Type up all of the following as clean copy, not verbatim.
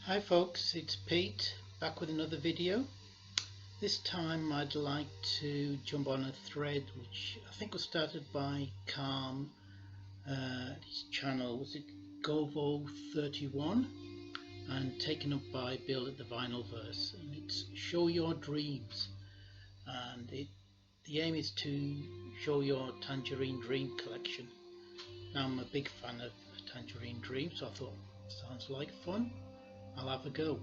Hi folks, it's Pete back with another video. This time I'd like to jump on a thread which I think was started by Calm. His channel was it Govo31 and taken up by Bill at the Vinylverse, and it's Show Your Dreams, and the aim is to show your Tangerine Dream collection. Now I'm a big fan of Tangerine Dream, so I thought sounds like fun. I'll have a go.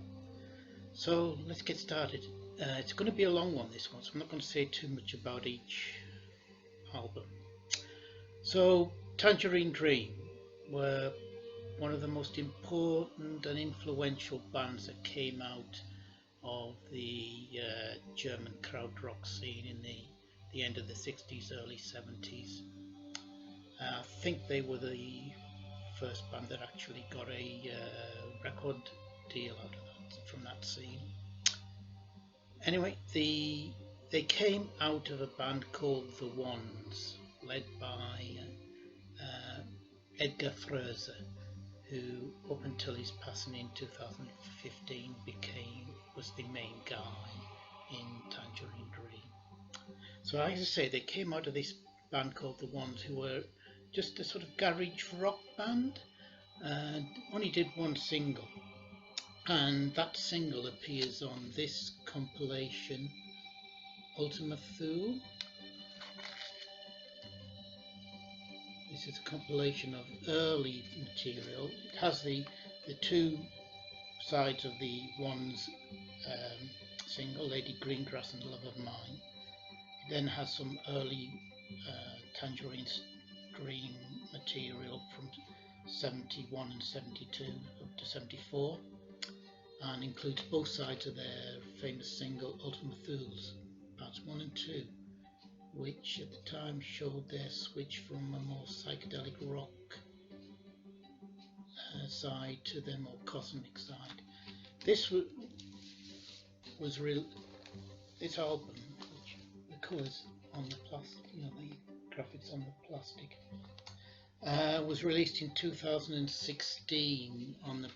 So let's get started. It's going to be a long one, this one, so I'm not going to say too much about each album. So Tangerine Dream were one of the most important and influential bands that came out of the German krautrock scene in the end of the 60s, early 70s. I think they were the first band that actually got a record deal out of that, from that scene. Anyway, they came out of a band called The Ones, led by Edgar Froese, who up until his passing in 2015 was the main guy in Tangerine Dream. So as I say, they came out of this band called The Ones, who were just a sort of garage rock band, and only did one single, and that single appears on this compilation, Ultima Thule. This is a compilation of early material. It has the two sides of the Ones single, Lady Greengrass and Love of Mine. It then has some early Tangerine Dream material from 71 and 72 up to 74, and includes both sides of their famous single Ultima Thule's parts 1 and 2, which at the time showed their switch from a more psychedelic rock side to their more cosmic side. This was real. This album, which the colours on the plastic, the graphics on the plastic, was released in 2016 on the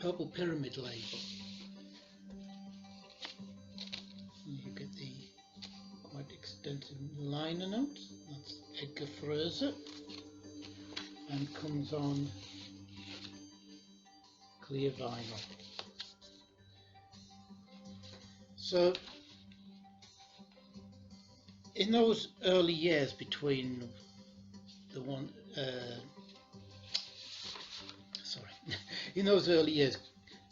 Purple Pyramid label. You get the quite extensive liner notes. That's Edgar Froese, and comes on clear vinyl. So in those early years between the one in those early years,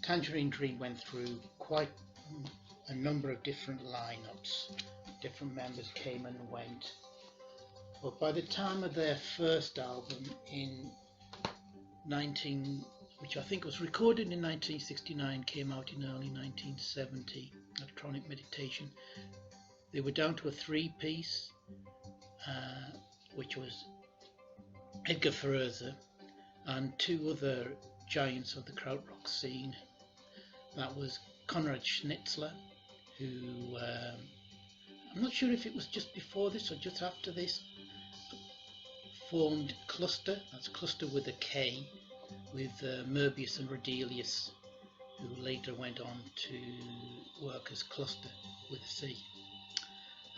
Tangerine Dream went through quite a number of different lineups. Different members came and went, but by the time of their first album which I think was recorded in 1969, came out in early 1970, Electronic Meditation, they were down to a three-piece, which was Edgar Froese and two other giants of the krautrock scene. That was Konrad Schnitzler, who I'm not sure if it was just before this or just after this, formed Cluster. That's Cluster with a K, with Möbius and Rodelius, who later went on to work as Cluster with a C.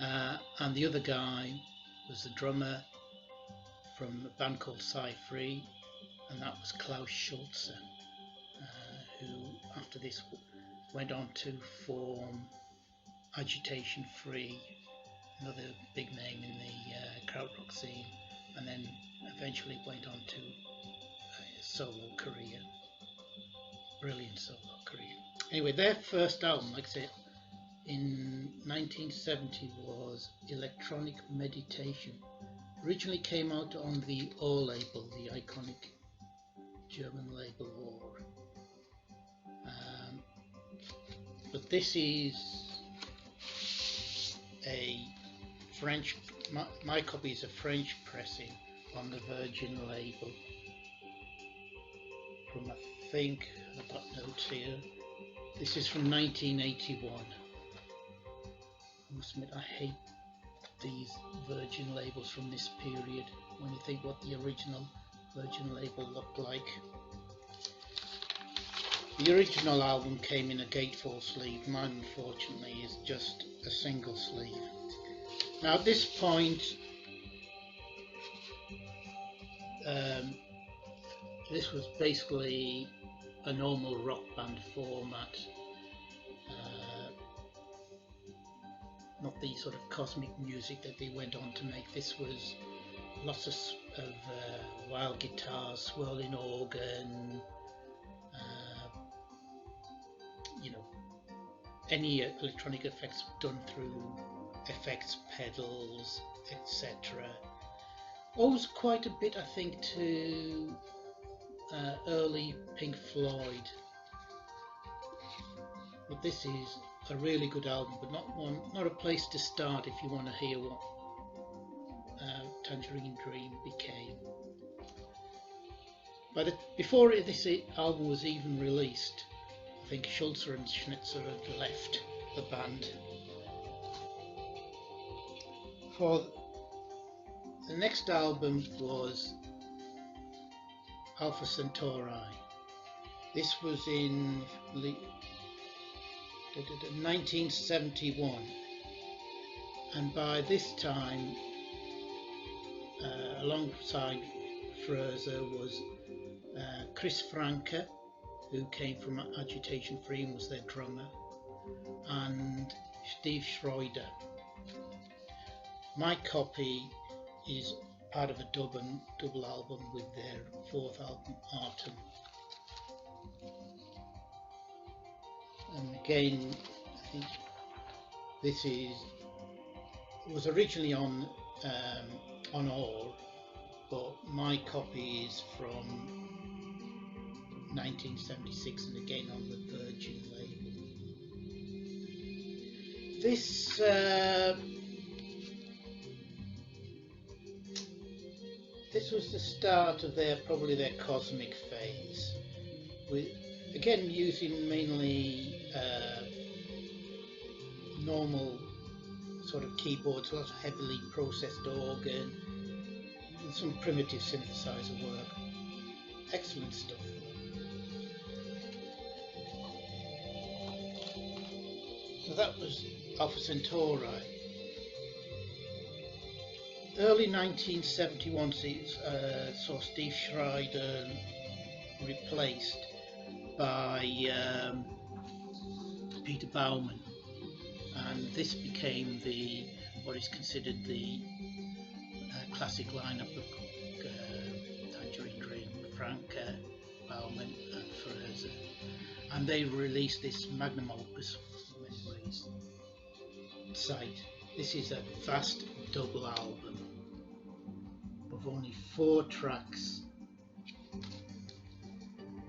And the other guy was the drummer from a band called Sci-Free, and that was Klaus Schulze, who after this went on to form Agitation Free, another big name in the krautrock scene, and then eventually went on to a solo career, brilliant solo career. Anyway, their first album, like I say, in 1970 was Electronic Meditation. Originally came out on the O label, the iconic German label Or. But this is a French, my copy is a French pressing on the Virgin label from, I think, I've got notes here, this is from 1981. I must admit, I hate these Virgin labels from this period when you think what the original Virgin label looked like. The original album came in a gatefold sleeve. Mine unfortunately is just a single sleeve. Now at this point, this was basically a normal rock band format, not the sort of cosmic music that they went on to make. This was lots of wild guitars, swirling organ, you know, any electronic effects done through effects pedals, etc. Owes quite a bit, I think, to early Pink Floyd. But this is a really good album, but not a place to start if you want to hear what Tangerine Dream became. Before this album was even released, I think Schulzer and Schnitzer had left the band. For the next album was Alpha Centauri. This was in 1971, and by this time, alongside Froese was Chris Franke, who came from Agitation Free and was their drummer, and Steve Schroeder. My copy is part of a double album with their fourth album, Autumn. And again, I think this was originally on All, but my copy is from 1976 and again on the Virgin label. This was the start of probably their cosmic phase, with again using mainly normal sort of keyboards, a lot of heavily processed organ, and some primitive synthesizer work. Excellent stuff. So that was Alpha Centauri. Early 1971 saw Steve Schroeder replaced by Peter Baumann, and this became what is considered the classic lineup of Tangerine Dream: Franke, Baumann and Froese, and they released this magnum opus in many ways. Sight. This is a vast double album of only 4 tracks,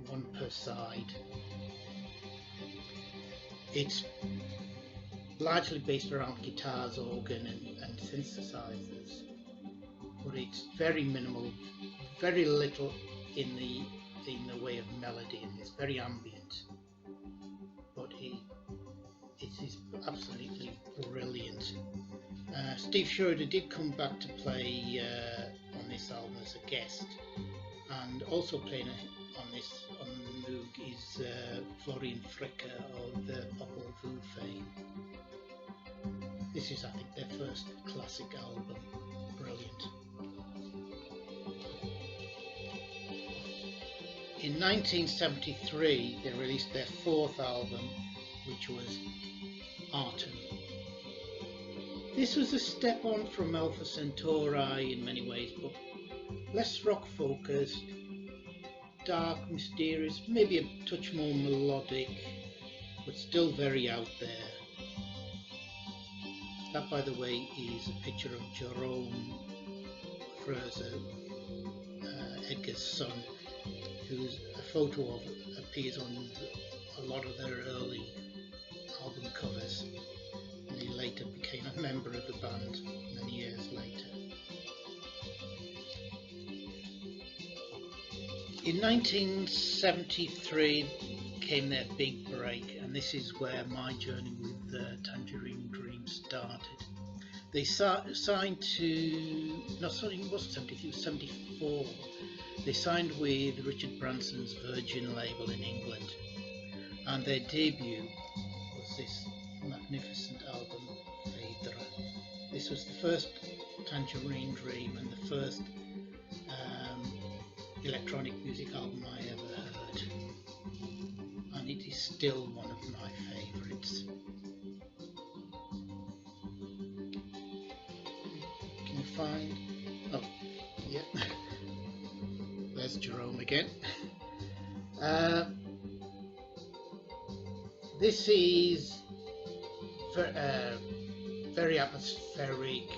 1 per side. It's largely based around guitars, organ and synthesizers, but it's very minimal, very little in the way of melody, and it's very ambient, but it is absolutely brilliant. Steve Schroeder did come back to play on this album as a guest, and also playing on the Moog is Florian Fricker of the Popol Vuh fame. This is, I think, their first classic album. Brilliant. In 1973 they released their 4th album, which was Autumn. This was a step on from Alpha Centauri in many ways, but less rock focused, dark, mysterious, maybe a touch more melodic, but still very out there. That, by the way, is a picture of Jerome Froese, Edgar's son, whose a photo of appears on a lot of their early album covers, and he later became a member of the band many years later. In 1973 came their big break, and this is where my journey with Tangerine Dream started. They signed to, no sorry, it wasn't 73, it was 74, They signed with Richard Branson's Virgin label in England, and their debut was this magnificent album, Phaedra. This was the first Tangerine Dream and the first electronic music album I ever heard, and it is still one of my favourites. Can you find? Oh, yeah. There's Jerome again. This is very atmospheric.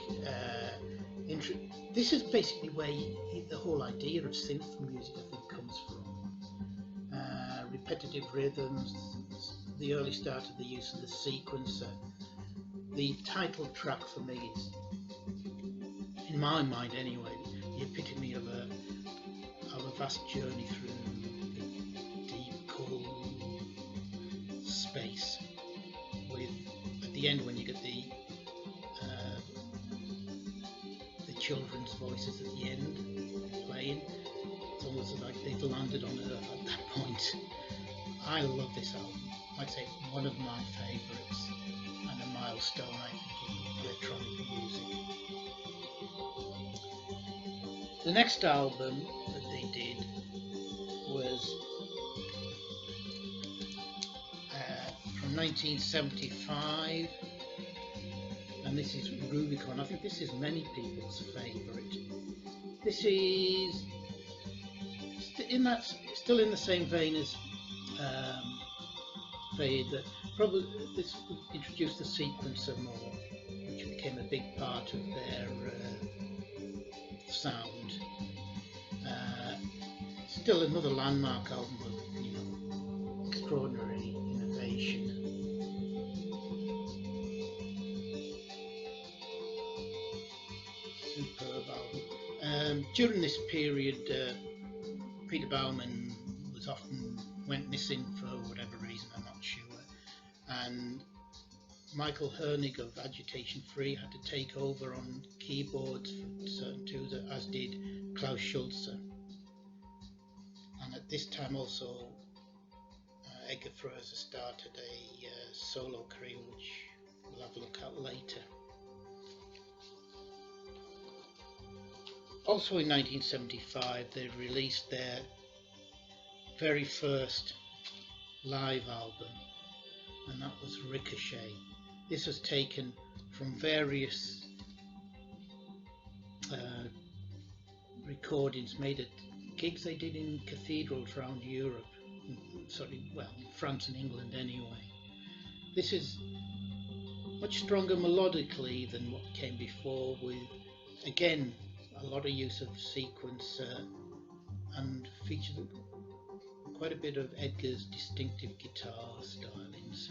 This is basically where the whole idea of synth music, I think, comes from. Repetitive rhythms, the early start of the use of the sequencer. The title track for me is, in my mind anyway, the epitome of a vast journey through the deep, cool space. With at the end, when you get the children's voices at the end playing, it's almost like they've landed on Earth at that point. I love this album. I'd say it's one of my favourites and a milestone, I think, in electronic music. The next album that they did was from 1975, and this is Rubicon. I think this is many people's favourite. This is still in the same vein as Fade. Probably this introduced the sequencer more, which became a big part of their sound. Still another landmark album of extraordinary innovation. Superb album. During this period, Peter Baumann went missing for whatever reason, I'm not sure, and Michael Hernig of Agitation Free had to take over on keyboards for certain tunes, as did Klaus Schulze. And at this time also Edgar Froese started a solo career, which we'll have a look at later. Also in 1975 they released their very first live album, and that was Ricochet. This was taken from various recordings made at gigs they did in cathedrals around Europe, France and England anyway. This is much stronger melodically than what came before, with again a lot of use of sequencer and features quite a bit of Edgar's distinctive guitar stylings.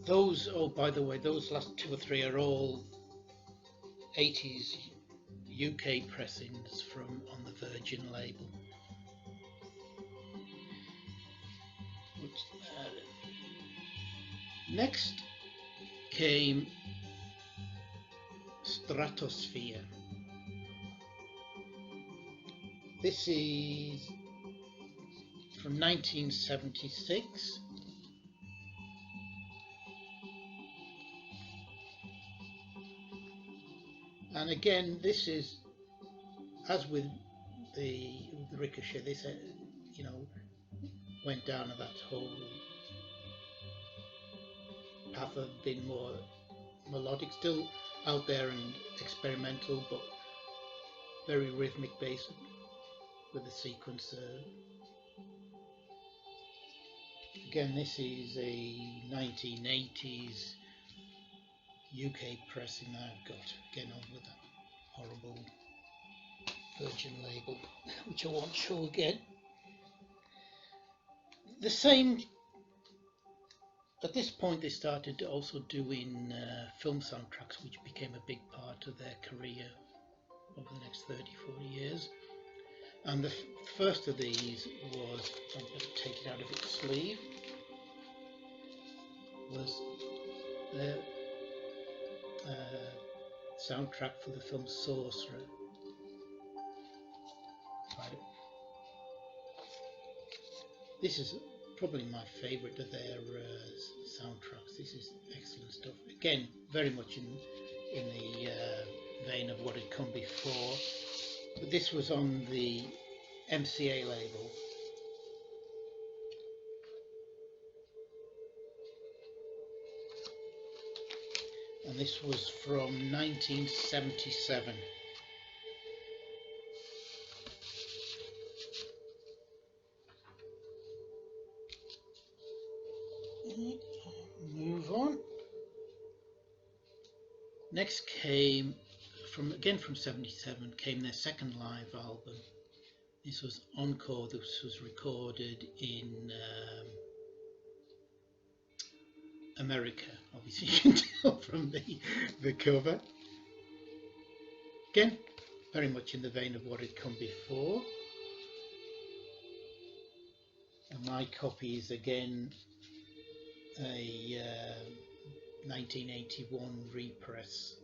Those, oh by the way, those last two or three are all 80s UK pressings from on the Virgin label. Next came Stratosphere. This is from 1976. And again, this is, as with the Ricochet, this went down that whole path of being more melodic, still out there and experimental, but very rhythmic based with the sequencer. Again, this is a 1980s UK pressing that I've got, again on with that horrible Virgin label, which I won't show again. The same, at this point they started also doing film soundtracks, which became a big part of their career over the next 30-40 years. And the first of these was, I'm going to take it out of its sleeve, was soundtrack for the film Sorcerer. Right. This is probably my favourite of their soundtracks. This is excellent stuff. Again, very much in the vein of what had come before, but this was on the MCA label. And this was from 1977. Move on. Next came from 77 came their second live album. This was Encore. This was recorded in America. Obviously you can tell from the cover. Again, very much in the vein of what had come before. And my copy is again a 1981 repress.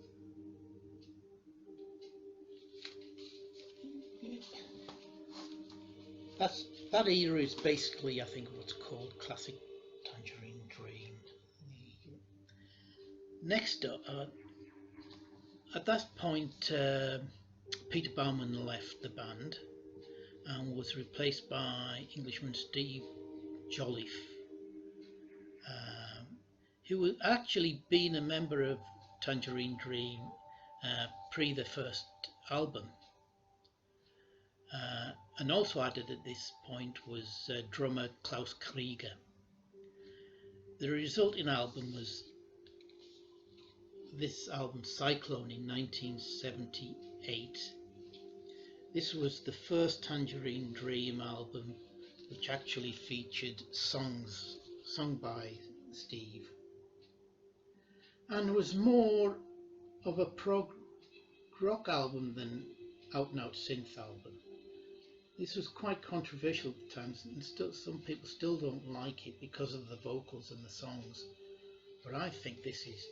That era is basically, I think, what's called classic Tangerine Dream. Next up, at that point, Peter Baumann left the band and was replaced by Englishman Steve Jolliffe, who had actually been a member of Tangerine Dream pre the first album. And also added at this point was drummer Klaus Krieger. The resulting album was this album, Cyclone, in 1978. This was the first Tangerine Dream album which actually featured songs sung by Steve, and was more of a prog rock album than out-and-out synth album. This was quite controversial at times, and still some people still don't like it because of the vocals and the songs, but I think this is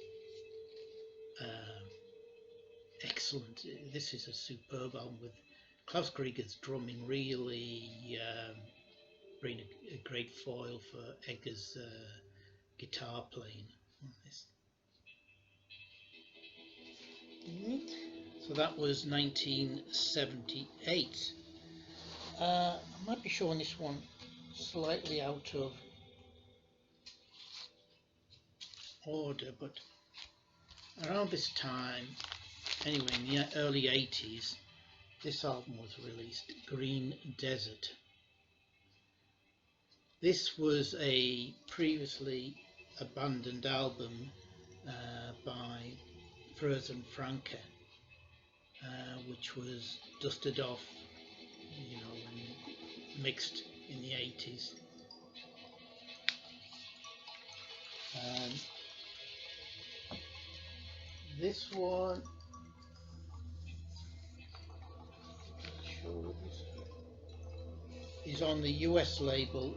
excellent. This is a superb album with Klaus Krieger's drumming really being a great foil for Edgar's guitar playing on this. So that was 1978. I might be showing this one slightly out of order, but around this time, anyway, in the early 80s, this album was released, Green Desert. This was a previously abandoned album by Furs and Franke, which was dusted off, you know, and mixed in the 80s. This one, is on the US label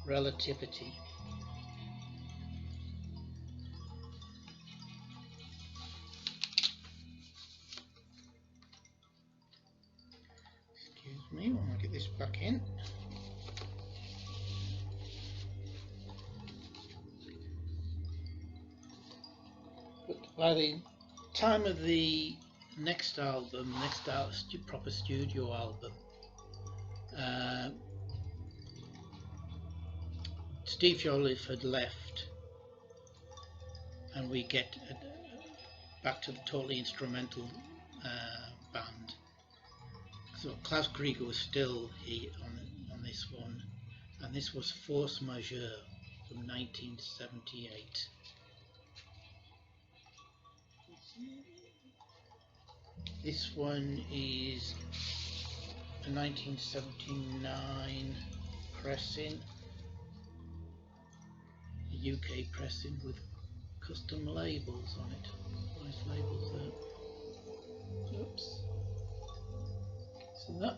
Relativity. Excuse me, I want to get this back in. But by the time of the next album, proper studio album, Steve Jolliffe had left, and we get back to the totally instrumental band. So Klaus Krieger was still here on this one, and this was Force Majeure from 1978. This one is a 1979 pressing, a UK pressing with custom labels on it. Nice labels there. Oops. So that.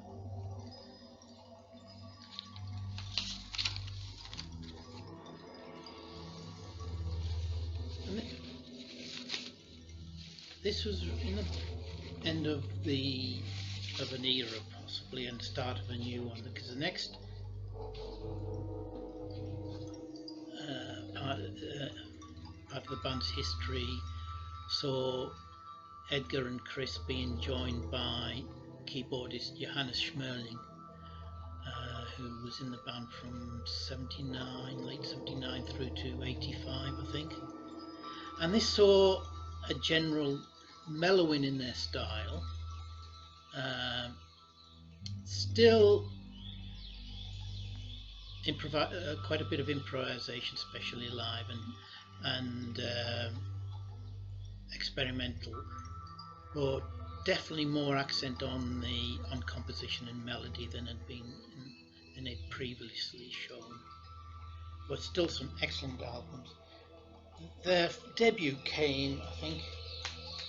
this was in the end of an era, possibly, and start of a new one, because the next part of the band's history saw Edgar and Chris being joined by keyboardist Johannes Schmerling, who was in the band from late 79 through to 85, I think. And this saw a general mellowing in their style, still quite a bit of improvisation, especially live, and experimental, but definitely more accent on composition and melody than had been in it previously shown. But still some excellent albums. Their debut came, I think,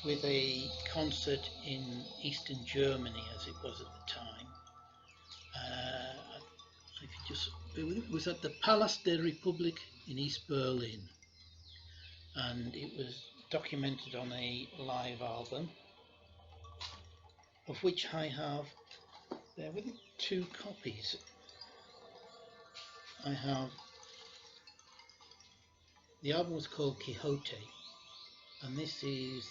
with a concert in Eastern Germany, as it was at the time. It was at the Palast der Republik in East Berlin, and it was documented on a live album, of which I have there with me 2 copies. I have, the album was called Quixote, and this is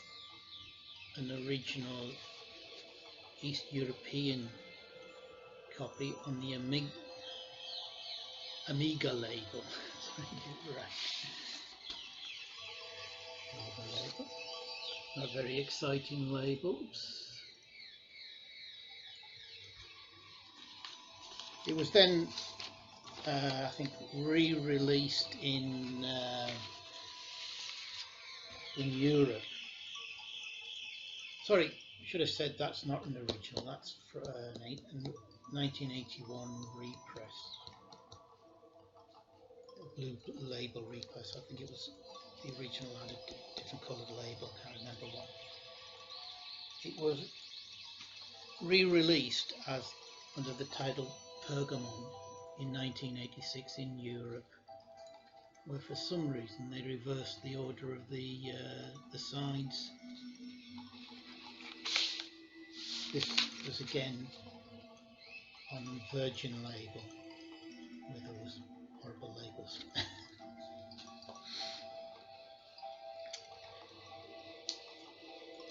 an original East European copy on the Amiga label. Label. A very exciting label. It was then, I think, re-released in Europe. Sorry, I should have said that's not an original. That's for a 1981 repress, a blue label repress. I think it was the original had a different coloured label. Can't remember what. It was re-released as under the title Pergamon in 1986 in Europe, where for some reason they reversed the order of the sides. This was again on Virgin label with those horrible labels.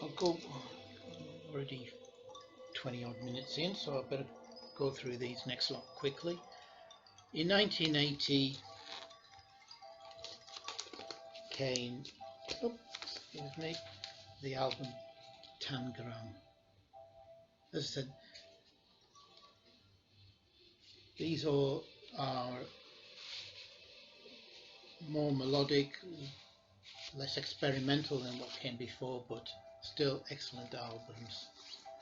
I'll go already 20 odd minutes in, so I better go through these next lot quickly. In 1980 came, the album Tangerine. As I said, these all are more melodic, less experimental than what came before, but still excellent albums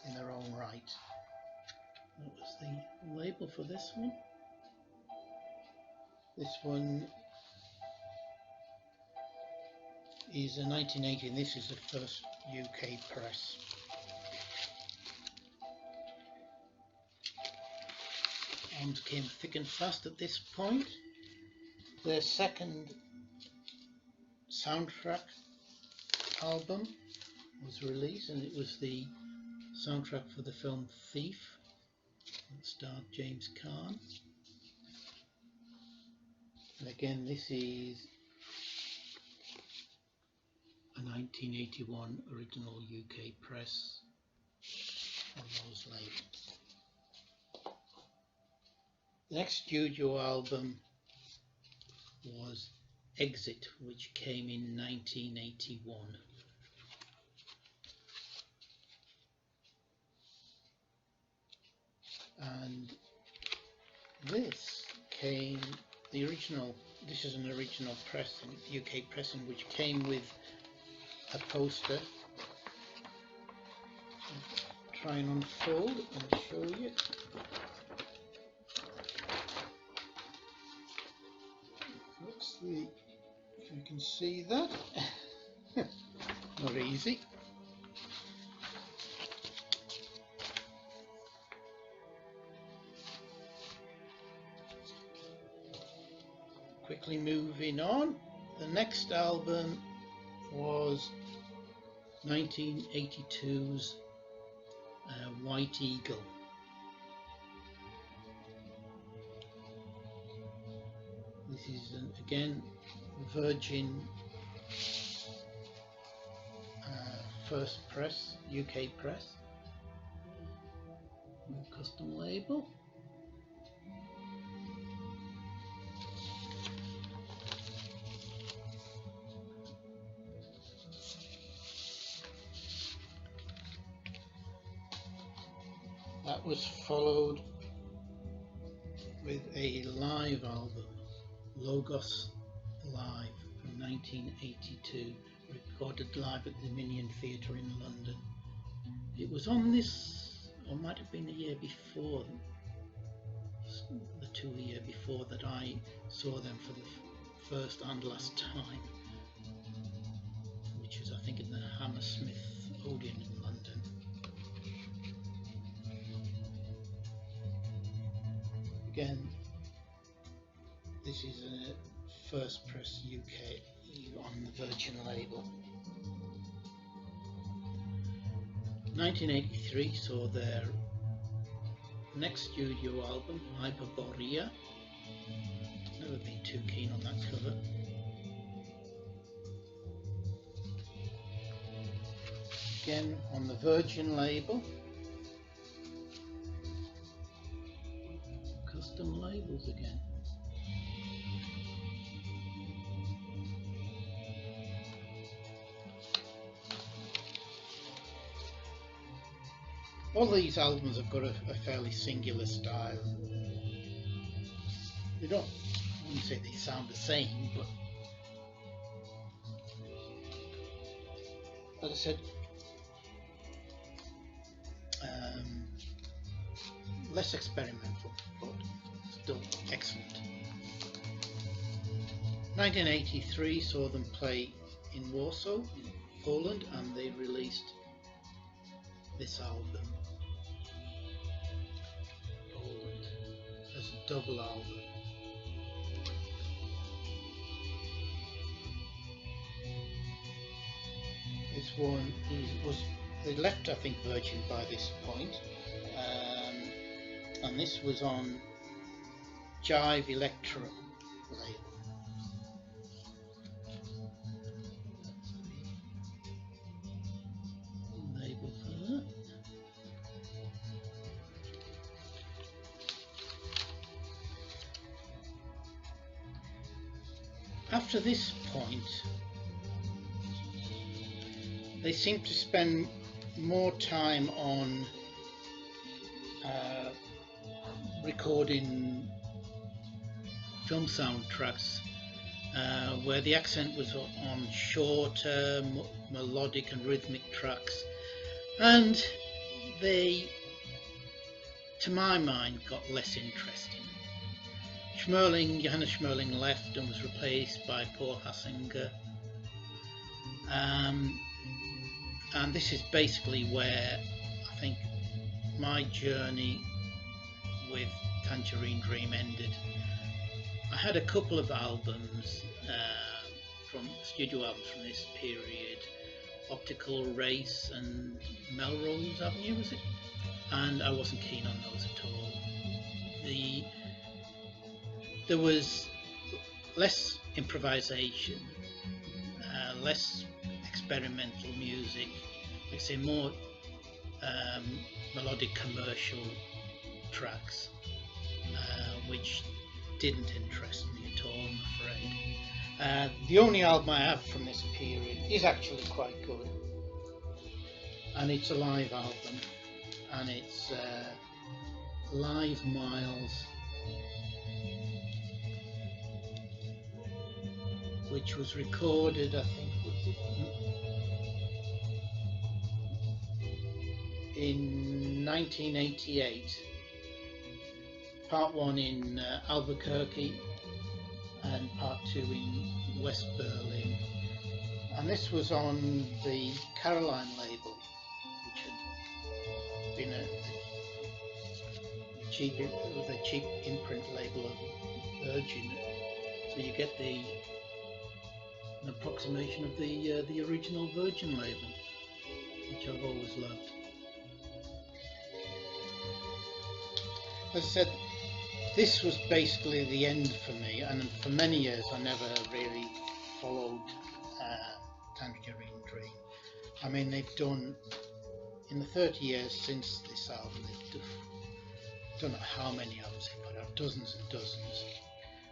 in their own right. What was the label for this one? This one is a 1980, and this is the first UK press. Albums came thick and fast at this point. Their second soundtrack album was released, and it was the soundtrack for the film Thief, that starred James Caan. And again, this is a 1981 original UK press on those labels. The next studio album was Exit, which came in 1981. And this came, this is an original press, UK pressing, which came with a poster. I'll try and unfold and show you. Let's see if you can see that. Not easy. Quickly moving on, the next album was 1982's White Eagle. This is again Virgin first press, UK press, custom label. That was followed with a live album, Logos Live, from 1982, recorded live at the Dominion Theatre in London. It was on this, or might have been the year before, the tour year before, that I saw them for the first and last time, which was I think in the Hammersmith Odeon in London. Again, this is a first press UK on the Virgin label. 1983 saw their next studio album, Hyperborea. Never been too keen on that cover. Again on the Virgin label. Custom labels again. All these albums have got a fairly singular style. They don't, I wouldn't say they sound the same, but as I said, less experimental, but still excellent. 1983 saw them play in Warsaw, in Poland, and they released this album, Poland, as a double album. This one they left, I think, Virgin by this point, and this was on Jive Electro label. Label for that. After this point, they seem to spend more time on recording film soundtracks, where the accent was on shorter, melodic and rhythmic tracks, and they, to my mind, got less interesting. Johannes Schmerling left and was replaced by Paul Hassinger, and this is basically where I think my journey with Tangerine Dream ended. I had a couple of albums, from studio albums from this period, Optical Race and Melrose Avenue, was it? And I wasn't keen on those at all. There was less improvisation, less experimental music, like say more melodic commercial tracks, which didn't interest me at all, I'm afraid. The only album I have from this period is actually quite good, and it's a live album, and it's Live Miles, which was recorded, I think, in 1988, part 1 in Albuquerque and part 2 in West Berlin, and this was on the Caroline label, which had been the cheap imprint label of Virgin, so you get an approximation of the original Virgin label. which I've always loved. As I said, this was basically the end for me, and for many years I never really followed Tangerine Dream. I mean, they've done, in the 30 years since this album, they've don't know how many albums they put out, dozens and dozens.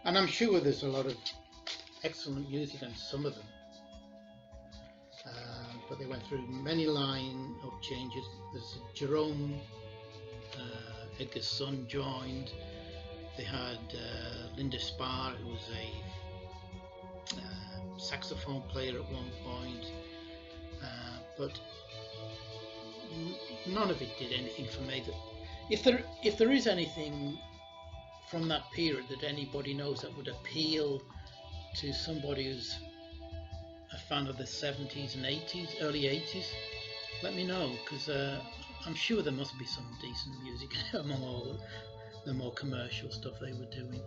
And I'm sure there's a lot of excellent music on some of them. But they went through many line-up changes. There's Jerome, Edgar's son, joined. They had Linda Spar, who was a saxophone player at one point, but none of it did anything for me. If there is anything from that period that anybody knows that would appeal to somebody who's a fan of the 70s and 80s, early 80s, let me know, because I'm sure there must be some decent music among all the more commercial stuff they were doing.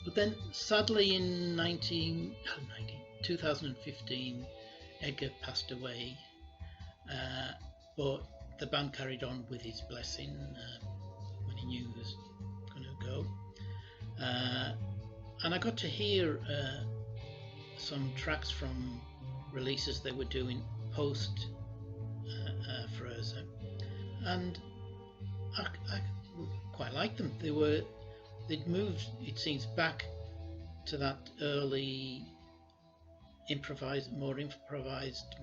But then sadly in 2015 Edgar passed away, but the band carried on with his blessing when he knew he was going to go. And I got to hear some tracks from releases they were doing post Frozen, and I quite liked them. They'd moved, it seems, back to that early more improvised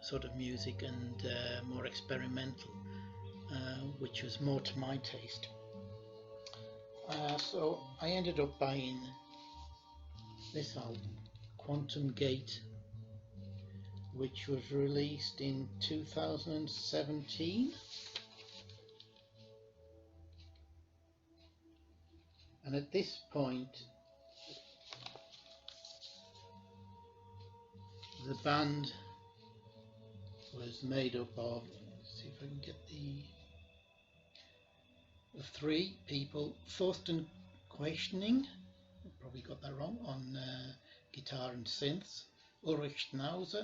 sort of music, and more experimental, which was more to my taste. So I ended up buying this album, Quantum Gate, which was released in 2017. And at this point, the band was made up of, let's see if I can get the three people: Thorsten Questioning, I probably got that wrong, on guitar and synths, Ulrich Schnaus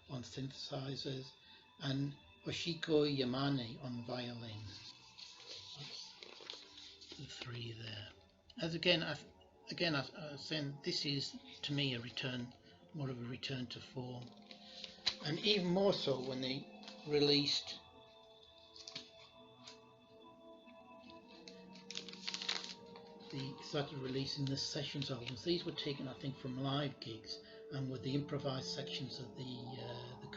on synthesizers, and Hoshiko Yamane on violin. That's the three there. As again, I was saying, this is to me a return, more of a return to form, and even more so when they released started releasing the sessions albums. These were taken, I think, from live gigs and were the improvised sections of the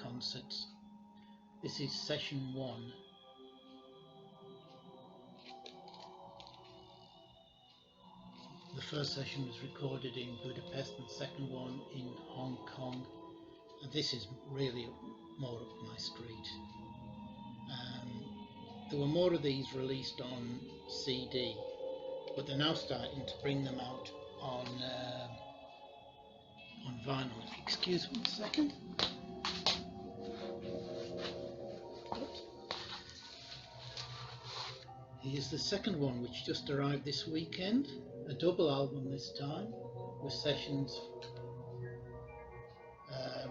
concerts. This is session 1. The first session was recorded in Budapest and the second one in Hong Kong, and this is really more up my street. There were more of these released on CD, but they're now starting to bring them out on vinyl. If you excuse me a second. Here's the second one, which just arrived this weekend, a double album this time, with sessions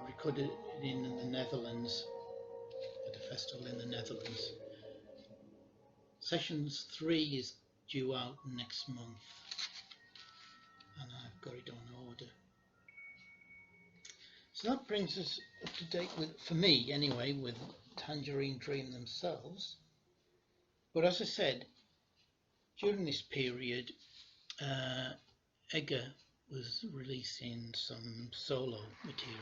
recorded in the Netherlands, at a festival in the Netherlands. Sessions 3 is due out next month, and I've got it on order. So that brings us up to date with, for me anyway, with Tangerine Dream themselves. But as I said, during this period, Edgar was releasing some solo material.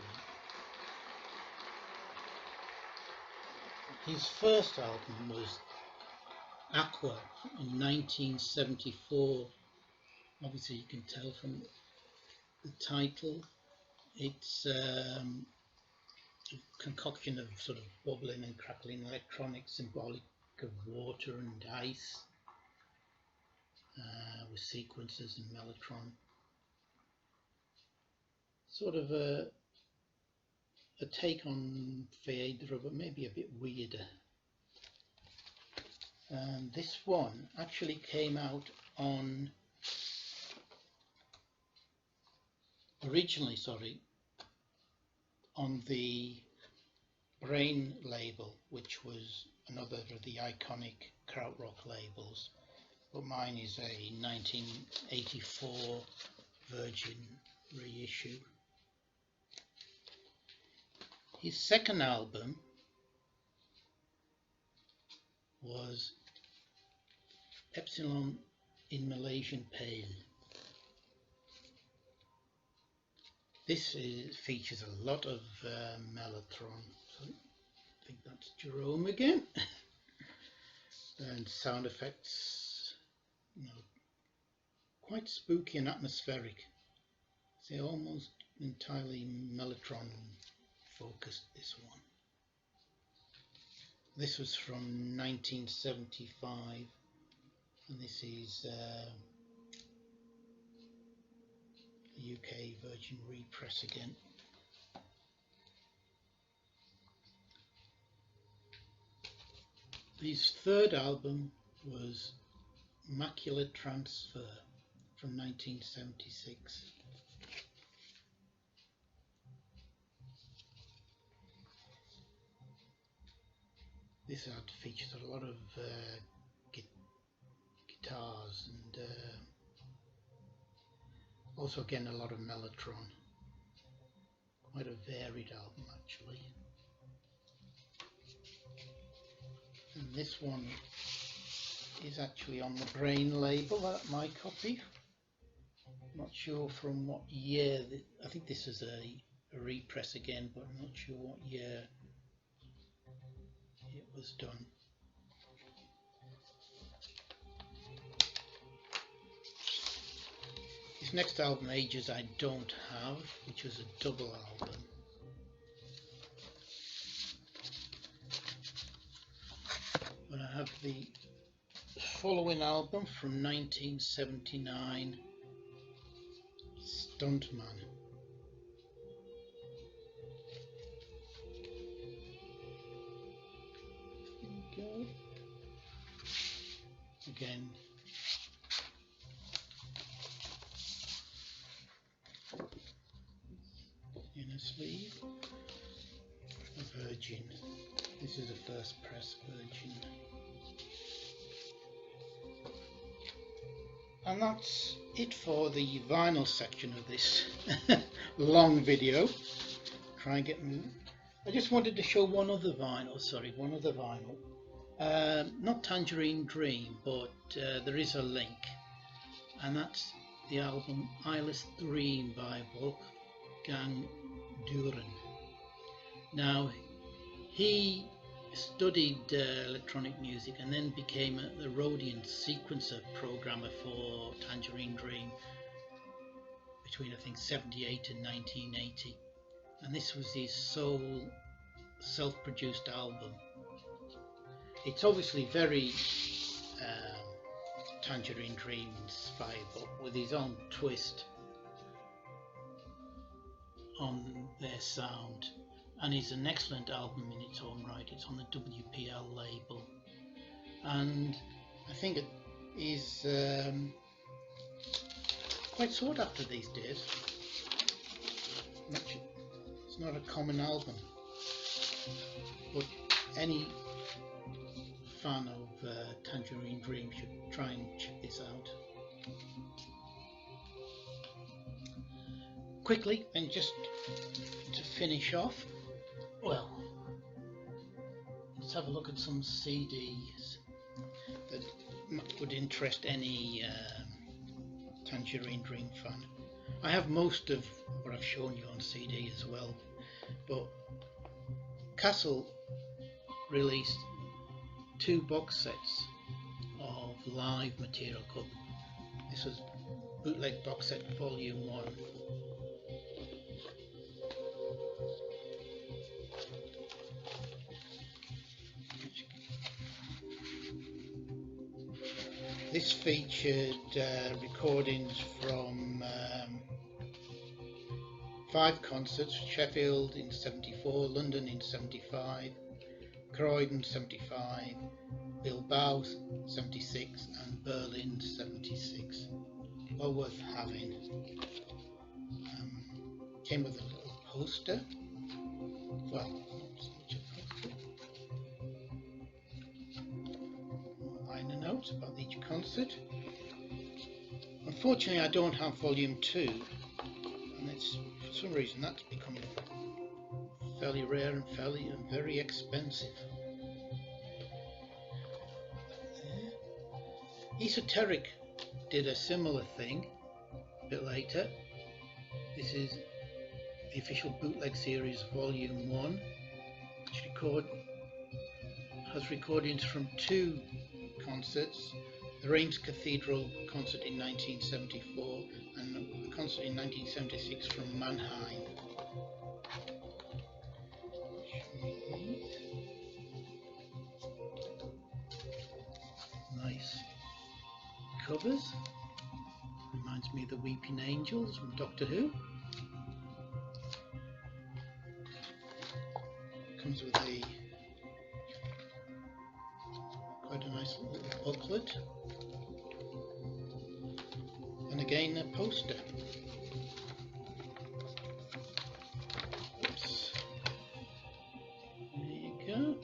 His first album was Aqua in 1974. Obviously you can tell from the title, it's a concoction of sort of bubbling and crackling electronics, symbolic of water and ice, with sequences and mellotron. Sort of a take on Phaedra, but maybe a bit weirder. This one actually came out on originally on the Brain label, which was another of the iconic krautrock labels, but mine is a 1984 Virgin reissue. His second album was Epsilon in Malaysian Pale. This features a lot of mellotron. So I think that's Jerome again. And sound effects, quite spooky and atmospheric. They're almost entirely mellotron focused, this one. This was from 1975, and this is the UK Virgin repress again. His third album was Macular Transfer from 1976. This had featured a lot of guitars and also again a lot of mellotron. Quite a varied album actually. And this one is actually on the Brain label, my copy. Not sure from what year. I think this is a repress again, but I'm not sure what year it was done. His next album, Ages I Don't Have, which was a double album. But I have the following album from 1979, Stuntman. Go. Again, inner sleeve, a Virgin. This is a first press Virgin. And that's it for the vinyl section of this long video. Try and get moving. I just wanted to show one other vinyl, not Tangerine Dream, but there is a link, and that's the album Eyeless Dream by Wolfgang Düren. Now, he studied electronic music and then became the Rhodian sequencer programmer for Tangerine Dream between I think 78 and 1980, and this was his sole self-produced album. It's obviously very Tangerine Dream inspired, but with his own twist on their sound, and it's an excellent album in its own right. It's on the WPL label, and I think it is quite sought after these days. It's not a common album, but any fan of Tangerine Dream should try and check this out. Quickly, and just to finish off, well, let's have a look at some CDs that would interest any Tangerine Dream fan. I have most of what I've shown you on CD as well, but Castle released 2 box sets of live material. This was bootleg box set volume 1. This featured recordings from 5 concerts: Sheffield in 74, London in 75, Croydon 75, Bilbao 76 and Berlin 76. Well worth having. Came with a little poster. Well, not so much of notes about each concert. Unfortunately, I don't have volume 2, and it's, for some reason, that's becoming fairly rare and very expensive. Esoteric did a similar thing a bit later. This is the official bootleg series volume 1, which has recordings from 2 concerts: the Reims Cathedral concert in 1974 and a concert in 1976 from Mannheim. Nice covers. Reminds me of the Weeping Angels from Doctor Who. Comes with quite a nice little booklet, and again a poster. Oops. There you go.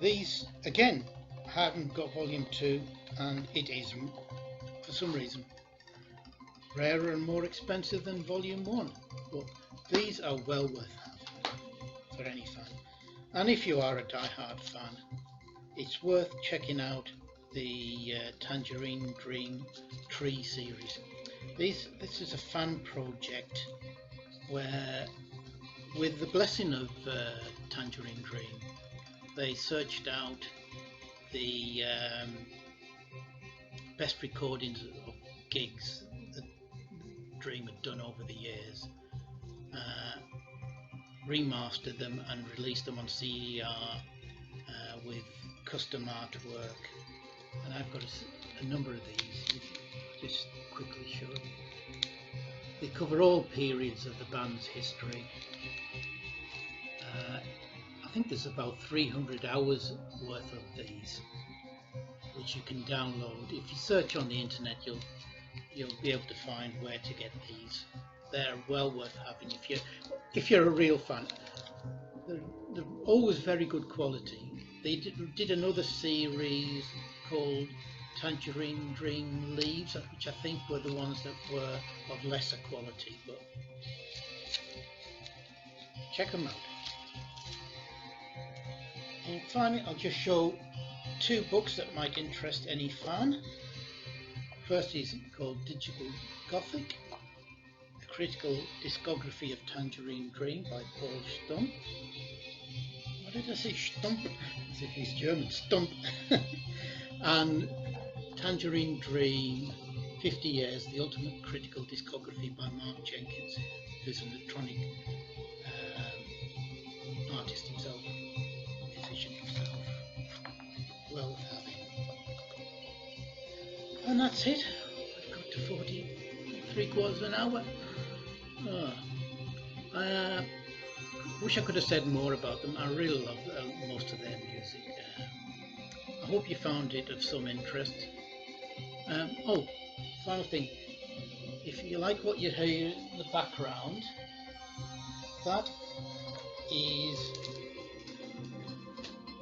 These again haven't got volume 2, and it is, for some reason, rarer and more expensive than volume 1, but these are well worth having for any fan. And if you are a die-hard fan, it's worth checking out the Tangerine Dream Tree series. This is a fan project where, with the blessing of Tangerine Dream, they searched out the best recordings of gigs that Dream had done over the years, remastered them and released them on CER with custom artwork, and I've got a number of these. Just quickly show them. They cover all periods of the band's history. I think there's about 300 hours worth of these, which you can download. If you search on the internet, you'll be able to find where to get these. They're well worth having if you're a real fan. They're always very good quality. They did another series called Tangerine Dream Leaves, which I think were the ones that were of lesser quality, but check them out. And finally, I'll just show 2 books that might interest any fan. First is called Digital Gothic, a critical discography of Tangerine Dream by Paul Stump. What did I say? Stump? As if he's German. Stump. And Tangerine Dream, 50 Years, the Ultimate Critical Discography by Mark Jenkins, who's an electronic artist himself, musician himself. Well worth having. And that's it. I've got to 43/4 of an hour. I wish I could have said more about them. I really love most of their music. I hope you found it of some interest. Oh, final thing. If you like what you hear in the background, that is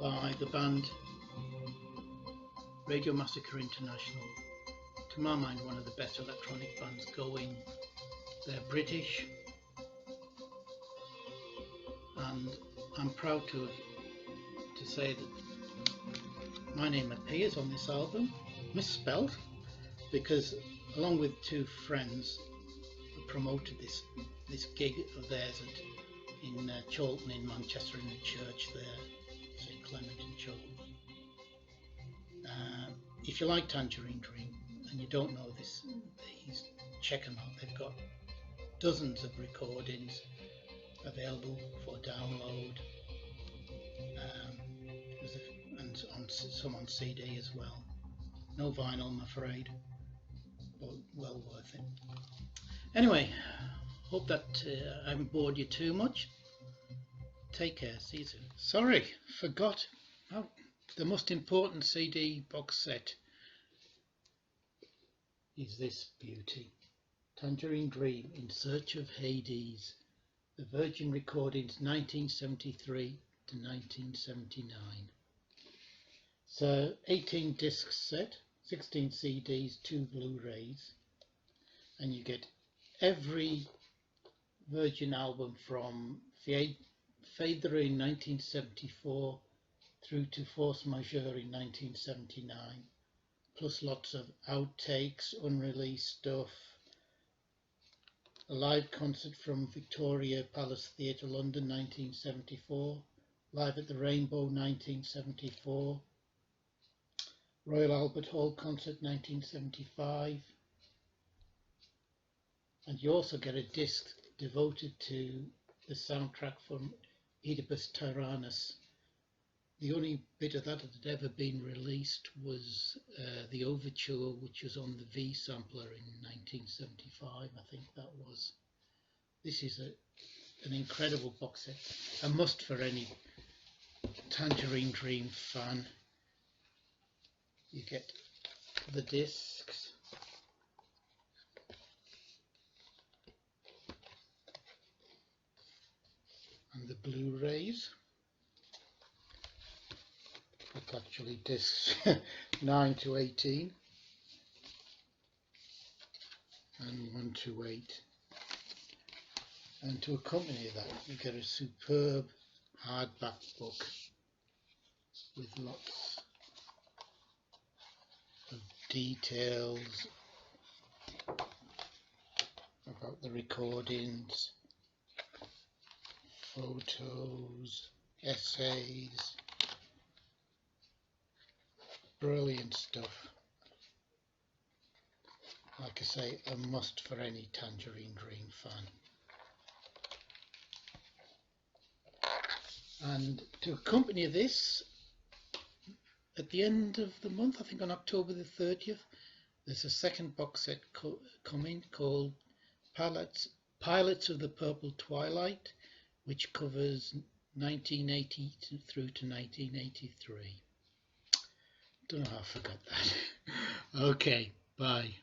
by the band Radio Massacre International. To my mind, one of the best electronic bands going. They're British, and I'm proud to say that my name appears on this album, misspelled, because along with 2 friends, I promoted this gig of theirs in Chorlton in Manchester, in the church there, St Clement in Chorlton. If you like Tangerine Dream and you don't know these, check them out. They've got dozens of recordings available for download, and some on CD as well. No vinyl, I'm afraid, but well worth it. Anyway, hope that I haven't bored you too much. Take care, see you soon. Sorry, forgot. Oh, the most important CD box set is this beauty. Tangerine Dream, In Search of Hades. The Virgin Recordings 1973 to 1979. So 18 disc set, 16 CDs, 2 Blu-rays, and you get every Virgin album from Feather in 1974 through to Force Majeure in 1979, plus lots of outtakes, unreleased stuff, a live concert from Victoria Palace Theatre, London 1974, Live at the Rainbow 1974, Royal Albert Hall concert 1975, and you also get a disc devoted to the soundtrack from Oedipus Tyrannus. The only bit of that that had ever been released was the overture, which was on the V sampler in 1975, I think that was. This is an incredible box set, a must for any Tangerine Dream fan. You get the discs, and the Blu-rays. It's actually discs 9 to 18 and 1 to 8. And to accompany that, you get a superb hardback book with lots of details about the recordings, photos, essays, brilliant stuff. Like I say, a must for any Tangerine Dream fan. And to accompany this, at the end of the month, I think on October the 30th, there's a second box set coming called Pilots of the Purple Twilight, which covers 1980 through to 1983. Don't know how I forgot that. Okay, bye.